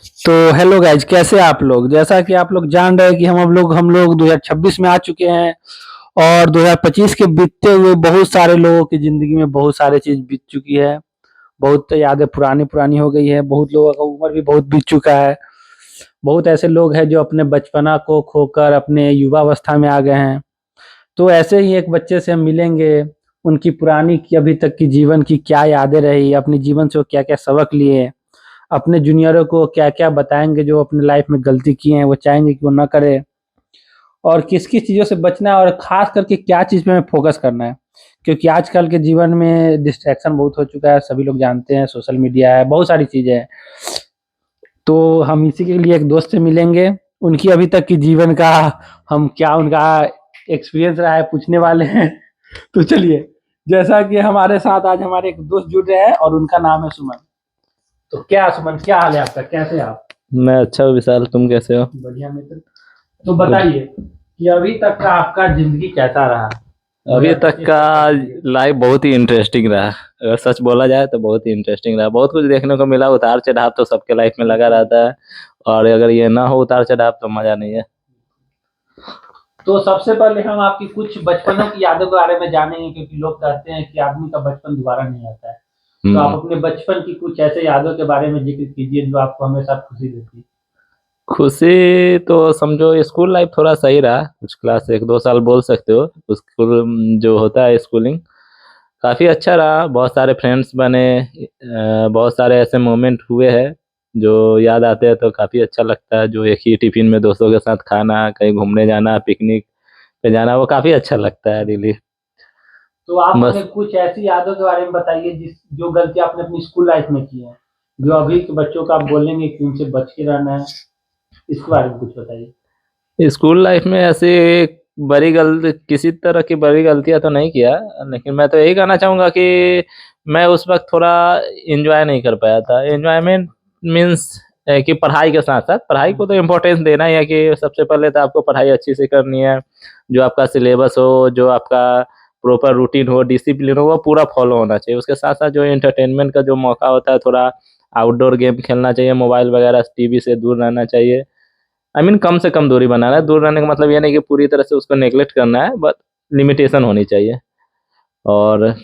तो hello guys, कैसे आप लोग? जैसा कि आप लोग जान रहे हैं कि हम लोग 2026 में आ चुके हैं और 2025 के बीतते हुए बहुत सारे लोगों की जिंदगी में बहुत सारे चीज बीत चुकी है। बहुत यादें पुरानी पुरानी हो गई है। बहुत लोगों का उम्र भी बहुत बीत चुका है। बहुत ऐसे लोग हैं जो अपने बचपना को खोकर अपने युवावस्था में आ गए हैं। तो ऐसे ही एक बच्चे से हम मिलेंगे। उनकी पुरानी की अभी तक की जीवन की क्या यादें रही, अपने जीवन से वो क्या क्या सबक लिए, अपने जूनियरों को क्या-क्या बताएँगे जो अपनी लाइफ में गलती किए हैं, वो चाहेंगे कि वो ना करे, और किस-किस चीज़ों से बचना है और ख़ास करके क्या चीज़ पे हमें फ़ोकस करना है। क्योंकि आजकल के जीवन में डिस्ट्रैक्शन बहुत हो चुका है, सभी लोग जानते हैं, सोशल मीडिया है, बहुत सारी चीज़ें हैं। तो हम इसी के लिए एक दोस्त से मिलेंगे, उनकी अभी तक की जीवन का हम क्या उनका एक्सपीरियंस रहा है पूछने वाले हैं। तो चलिए, जैसा कि हमारे साथ आज हमारे एक दोस्त जुड़ रहे हैं और उनका नाम है सुमन। तो क्या सुमन, क्या हाल है आपका? कैसे हैं आप? मैं अच्छा हूँ विशाल। तुम कैसे हो? बढ़िया मित्र। तो गुड। बताइए कि अभी तक का आपका ज़िंदगी कैसा रहा? अभी तक 2025 का तक का चलिए। लाइफ बहुत ही इंटरेस्टिंग रहा। अगर सच बोला जाए तो बहुत ही इंटरेस्टिंग रहा। बहुत कुछ देखने को मिला। उतार चढ़ाव तो सबके लाइफ में लगा रहता है, और अगर ये ना हो उतार चढ़ाव तो मजा नहीं है। तो सबसे पहले हम आपकी कुछ बचपनों की यादों के बारे में जानेंगे, क्योंकि लोग कहते हैं कि आदमी का बचपन दोबारा नहीं आता है। तो आप हम्म। अपने बचपन की कुछ ऐसे यादों के बारे में ज़िक्र कीजिए जो आपको हमेशा खुशी देती है। खुशी तो समझो स्कूल लाइफ थोड़ा सही रहा। कुछ क्लास 1-2 साल बोल सकते हो। स्कूल जो होता है स्कूलिंग काफ़ी अच्छा रहा। बहुत सारे फ्रेंड्स बने। बहुत सारे ऐसे मोमेंट हुए हैं जो याद आते हैं तो काफ़ी अच्छा लगता है। जो एक ही टिफिन में दोस्तों के साथ खाना, कहीं घूमने जाना, पिकनिक पे जाना, वो काफ़ी अच्छा लगता है रियली। तो आप बस हमें कुछ ऐसी यादों के बारे में बताइए जो गलती आपने अपनी स्कूल लाइफ में की है, जो अभी के बच्चों को आप बोलेंगे कि उनसे बच के रहना है, इसके बारे में कुछ बताइए। स्कूल लाइफ में ऐसी बड़ी गलती, किसी तरह की बड़ी गलतियाँ तो नहीं किया, लेकिन मैं तो यही कहना चाहूँगा कि मैं उस वक़्त थोड़ा एन्जॉय नहीं कर पाया था। एन्जॉयमेंट मीन्स कि पढ़ाई के साथ-साथ पढ़ाई को तो इम्पोर्टेंस देना ही है कि सबसे पहले तो आपको पढ़ाई अच्छी से करनी है। जो आपका सिलेबस हो, जो आपका प्रॉपर रूटीन हो, डिसिप्लिन हो, वो पूरा फ़ॉलो होना चाहिए। उसके साथ-साथ जो एंटरटेनमेंट का जो मौका होता है, थोड़ा आउटडोर गेम खेलना चाहिए, मोबाइल वगैरह टीवी से दूर रहना चाहिए। आई मीन कम से कम दूरी बनाना है। दूर रहने का मतलब ये नहीं कि पूरी तरह से उसको नेग्लेक्ट करना है, बट लिमिटेशन होनी चाहिए। और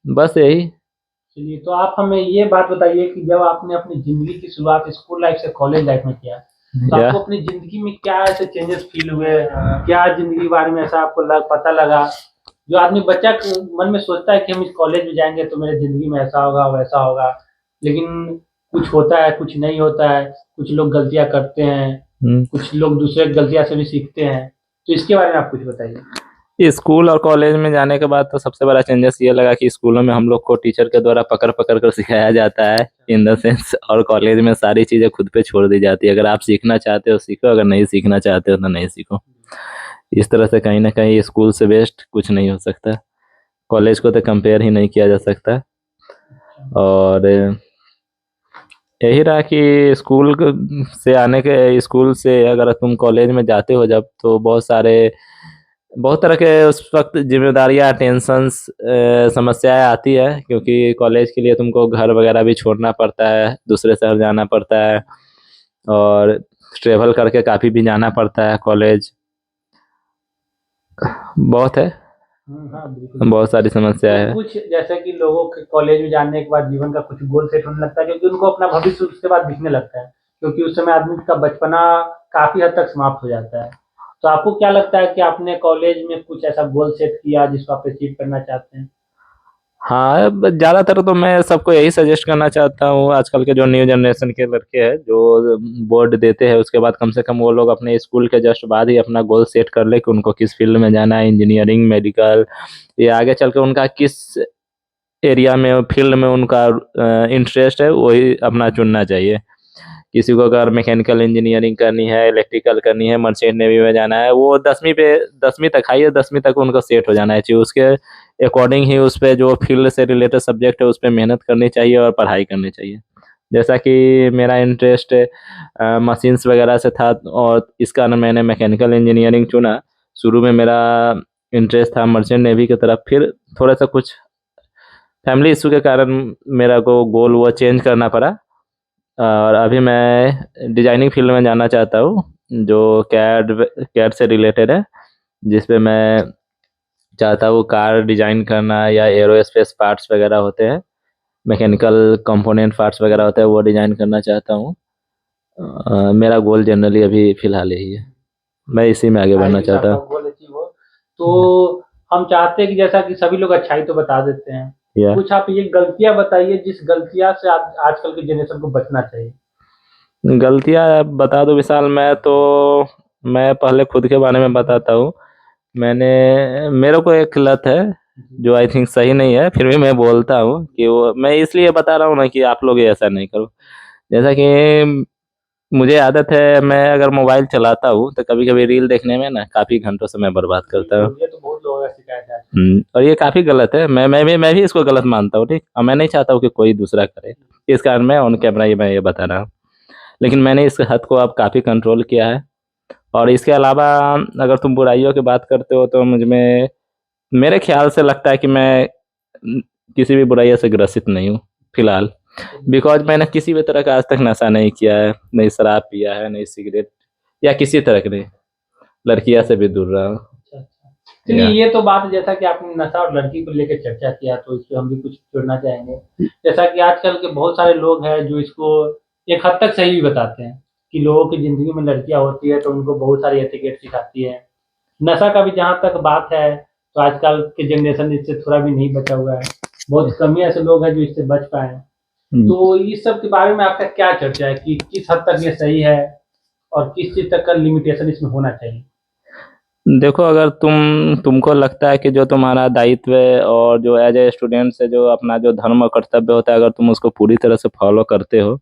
बस यही। चलिए, तो आप हमें ये बात बताइए कि जब आपने अपनी ज़िंदगी की शुरुआत स्कूल लाइफ से कॉलेज लाइफ में किया, तो या आपको अपनी ज़िंदगी में क्या ऐसे चेंजेस फ़ील हुए? क्या ज़िंदगी के बारे में ऐसा आपको पता लगा, जो आदमी बच्चा मन में सोचता है कि हम इस कॉलेज में जाएँगे तो मेरी ज़िंदगी में ऐसा होगा, वैसा होगा, लेकिन कुछ होता है, कुछ नहीं होता है, कुछ लोग गलतियाँ करते हैं, हुँ। कुछ लोग दूसरे की गलतियाँ से भी सीखते हैं। तो इसके बारे में आप कुछ बताइए। स्कूल और कॉलेज में जाने के बाद तो सबसे बड़ा चेंजेस ये लगा कि स्कूलों में हम लोग को टीचर के द्वारा पकड़-पकड़ कर सिखाया जाता है इन द सेंस, और कॉलेज में सारी चीज़ें खुद पे छोड़ दी जाती है। अगर आप सीखना चाहते हो सीखो, अगर नहीं सीखना चाहते हो तो नहीं सीखो। इस तरह से कहीं न कहीं स्कूल से बेस्ट कुछ नहीं हो सकता। कॉलेज को तो कंपेयर ही नहीं किया जा सकता। और यही रहा कि स्कूल से अगर तुम कॉलेज में जाते हो जब, तो बहुत तरह के उस वक़्त ज़िम्मेदारियाँ, टेंशन्स, समस्याएँ आती है, क्योंकि कॉलेज के लिए तुमको घर वगैरह भी छोड़ना पड़ता है, दूसरे शहर जाना पड़ता है, और ट्रैवल करके काफ़ी भी जाना पड़ता है कॉलेज। बहुत है, हाँ, बिल्कुल, बिल्कुल। बहुत सारी समस्याएँ तो हैं। कुछ जैसे कि लोगों के कॉलेज में जाने के बाद जीवन का कुछ गोल सेट होने लगता है, क्योंकि उनको अपना भविष्य उसके बाद दिखने लगता है, क्योंकि उस समय आदमी का बचपना काफ़ी हद तक समाप्त हो जाता है। तो आपको क्या लगता है कि आपने कॉलेज में कुछ ऐसा गोल सेट किया जिसको आप अचीव करना चाहते हैं? हाँ, ब ज़्यादातर तो मैं सबको यही सजेस्ट करना चाहता हूँ, आजकल के जो न्यू जनरेशन के लड़के हैं, जो बोर्ड देते हैं, उसके बाद कम से कम वो लोग अपने स्कूल के जस्ट बाद ही अपना गोल सेट कर लें कि उनको किस फ़ील्ड में जाना है, इंजीनियरिंग, मेडिकल, या आगे चल के उनका किस एरिया में, फ़ील्ड में उनका इंटरेस्ट है, वही अपना चुनना चाहिए। किसी को अगर मैकेनिकल इंजीनियरिंग करनी है, इलेक्ट्रिकल करनी है, मर्चेंट नेवी में जाना है, वो 10वीं तक, हाईएस्ट 10वीं तक उनको सेट हो जाना चाहिए। उसके अकॉर्डिंग ही उस पे जो फ़ील्ड से रिलेटेड सब्जेक्ट है, उस पे मेहनत करनी चाहिए और पढ़ाई करनी चाहिए। जैसा कि मेरा इंटरेस्ट मशीन्स वगैरह से था, और इस कारण मैंने मैकेनिकल इंजीनियरिंग चुना। शुरू में मेरा इंटरेस्ट था मर्चेंट नेवी की तरफ, फिर थोड़ा-सा कुछ फैमिली इश्यू के कारण मेरा को गोल वो चेंज करना पड़ा। और अभी मैं डिजाइनिंग फील्ड में जाना चाहता हूँ, जो कैड कैड से रिलेटेड है, जिसपे मैं चाहता हूँ कार डिजाइन करना या एरोस्पेस पार्ट्स वगैरह होते हैं, मैकेनिकल कंपोनेंट पार्ट्स वगैरह होते हैं, वो डिजाइन करना चाहता हूँ। मेरा गोल जनरली अभी फिलहाल यही है, मैं इसी में आगे बढ़ना चाहता हूँ। गोल अचीव हो तो हम चाहते हैं कि जैसा कि सभी लोग अच्छाई तो बता देते हैं, या कुछ आप ये गलतियां बताइए जिस गलतियां से आप आजकल के जनरेशन को बचना चाहिए। गलतियाँ बता दो विशाल, मैं पहले खुद के बारे में बताता हूँ। मेरे को एक लत है जो आई थिंक सही नहीं है, फिर भी मैं बोलता हूँ कि वो मैं इसलिए बता रहा हूँ ना कि आप लोग ये ऐसा नहीं करो। जैसा कि मुझे आदत है, मैं अगर मोबाइल चलाता हूँ तो कभी कभी रील देखने में ना काफी घंटों समय बर्बाद करता हूँ। ये तो बहुत लोगों का शिकायत है। और ये काफी गलत है, मैं भी इसको गलत मानता हूँ, ठीक, और मैं नहीं चाहता हूँ कि कोई दूसरा करे। इस कारण मैं ऑन कैमरा मैं ये बता रहा हूँ, लेकिन मैंने इस हद को अब काफी कंट्रोल किया है। और इसके अलावा अगर तुम बुराइयों की बात करते हो तो मेरे ख्याल से लगता है कि मैं न, किसी भी बुराई से ग्रसित नहीं हूँ फिलहाल, बिकॉज मैंने किसी भी तरह का आज तक नशा नहीं किया है, नहीं शराब पिया है, नहीं सिगरेट, या किसी तरह के नहीं, लड़कियां से भी दूर रहा हूँ। अच्छा अच्छा, चलिए ये तो बात, जैसा कि आपने नशा और लड़की को लेकर चर्चा किया तो इस पे हम भी कुछ जोड़ना चाहेंगे। जैसा कि आजकल के बहुत सारे लोग हैं जो इसको एक हद तक सही भी बताते हैं कि लोगों की जिंदगी में लड़कियां होती है तो उनको बहुत सारी एथिकेट सिखाती है। नशा का भी जहाँ तक बात है तो आजकल के जनरेशन इससे थोड़ा भी नहीं बचा हुआ है, बहुत कम ही ऐसे लोग हैं जो इससे बच पाए हैं। तो इस सब के बारे में आपका क्या चर्चा है कि किस हद तक ये सही है और किस चीज तक का लिमिटेशन इसमें होना चाहिए? देखो, अगर तुमको लगता है कि जो तुम्हारा दायित्व है और जो एज ए स्टूडेंट से जो अपना जो धर्म और कर्तव्य होता है, अगर तुम उसको पूरी तरह से फॉलो करते हो,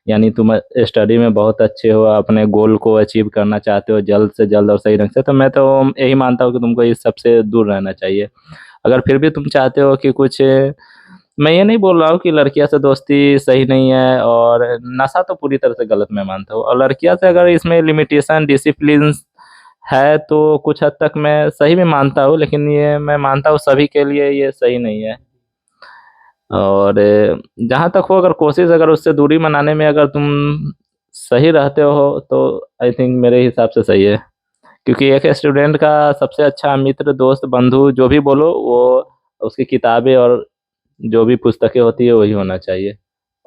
यानी तुम स्टडी में बहुत अच्छे हो, अपने गोल को अचीव करना चाहते हो जल्द से जल्द और सही ढंग से, तो मैं तो यही मानता हूँ कि तुमको इस सब से दूर रहना चाहिए। अगर फिर भी तुम चाहते हो कि कुछ, मैं ये नहीं बोल रहा हूँ कि लड़कियों से दोस्ती सही नहीं है, और नशा तो पूरी तरह से गलत मैं मानता हूँ, और लड़कियों से अगर इसमें लिमिटेशन डिसिप्लिन है तो कुछ हद तक मैं सही भी मानता हूँ, लेकिन ये मैं मानता हूँ सभी के लिए ये सही नहीं है। और जहाँ तक हो, अगर कोशिश अगर उससे दूरी बनाने में अगर तुम सही रहते हो तो आई थिंक मेरे हिसाब से सही है, क्योंकि एक स्टूडेंट का सबसे अच्छा मित्र, दोस्त, बंधु जो भी बोलो, वो उसकी किताबें और जो भी पुस्तकें होती है वही होना चाहिए,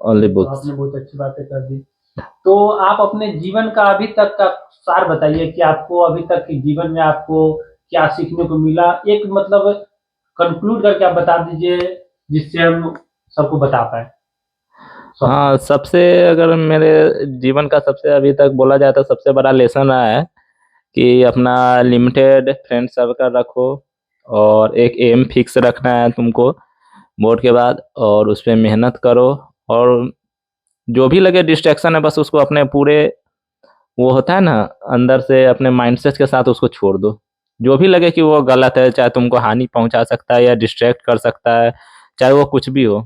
ओनली तो बुक्स। आपने बहुत अच्छी बातें कर दी। तो आप अपने जीवन का अभी तक का सार बताइए कि आपको अभी तक के जीवन में आपको क्या सीखने को मिला? एक मतलब कंक्लूड करके आप बता दीजिए जिससे हम सबको बता पाए। हाँ, सबसे अगर मेरे जीवन का सबसे अभी तक बोला जाए तो सबसे बड़ा लेसन रहा है कि अपना लिमिटेड फ्रेंड सर्कल रखो, और एक एम फिक्स रखना है तुमको बोर्ड के बाद, और उस पर मेहनत करो, और जो भी लगे डिस्ट्रैक्शन है बस उसको अपने पूरे, वो होता है ना, अंदर से अपने माइंडसेट के साथ उसको छोड़ दो। जो भी लगे कि वो गलत है, चाहे तुमको हानि पहुंचा सकता है या डिस्ट्रैक्ट कर सकता है, चाहे वो कुछ भी हो,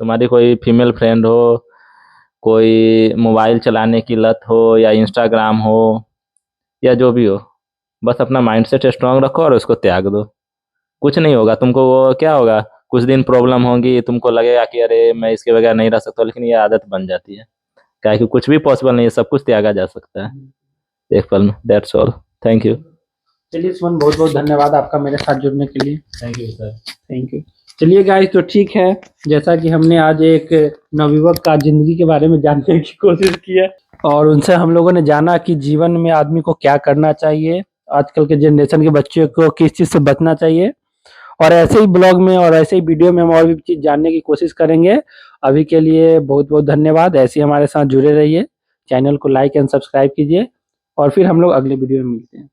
तुम्हारी कोई फीमेल फ्रेंड हो, कोई मोबाइल चलाने की लत हो, या इंस्टाग्राम हो, या जो भी हो, बस अपना माइंडसेट स्ट्रांग रखो और उसको त्याग दो। कुछ नहीं होगा तुमको, वो क्या होगा, कुछ दिन प्रॉब्लम होगी, तुमको लगेगा कि अरे मैं इसके बगैर नहीं रह सकता, लेकिन ये आदत बन जाती है, क्या है कि कुछ भी पॉसिबल नहीं है, सब कुछ त्यागा जा सकता है एक पल में। That's all. Thank you. चलिए सुमन, बहुत बहुत धन्यवाद आपका मेरे साथ जुड़ने के लिए। Thank you sir. Thank you. चलिए गाइस, तो ठीक है, जैसा कि हमने आज एक नवयुवक का जिंदगी के बारे में जानने की कोशिश की है और उनसे हम लोगों ने जाना कि जीवन में आदमी को क्या करना चाहिए, आजकल के जनरेशन के बच्चे को किस चीज़ से बचना चाहिए, और ऐसे ही ब्लॉग में और ऐसे ही वीडियो में हम और भी चीज़ जानने की कोशिश करेंगे। अभी के लिए बहुत बहुत धन्यवाद, ऐसे ही हमारे साथ जुड़े रहिए, चैनल को लाइक एंड सब्सक्राइब कीजिए और फिर हम लोग अगले वीडियो में मिलते हैं।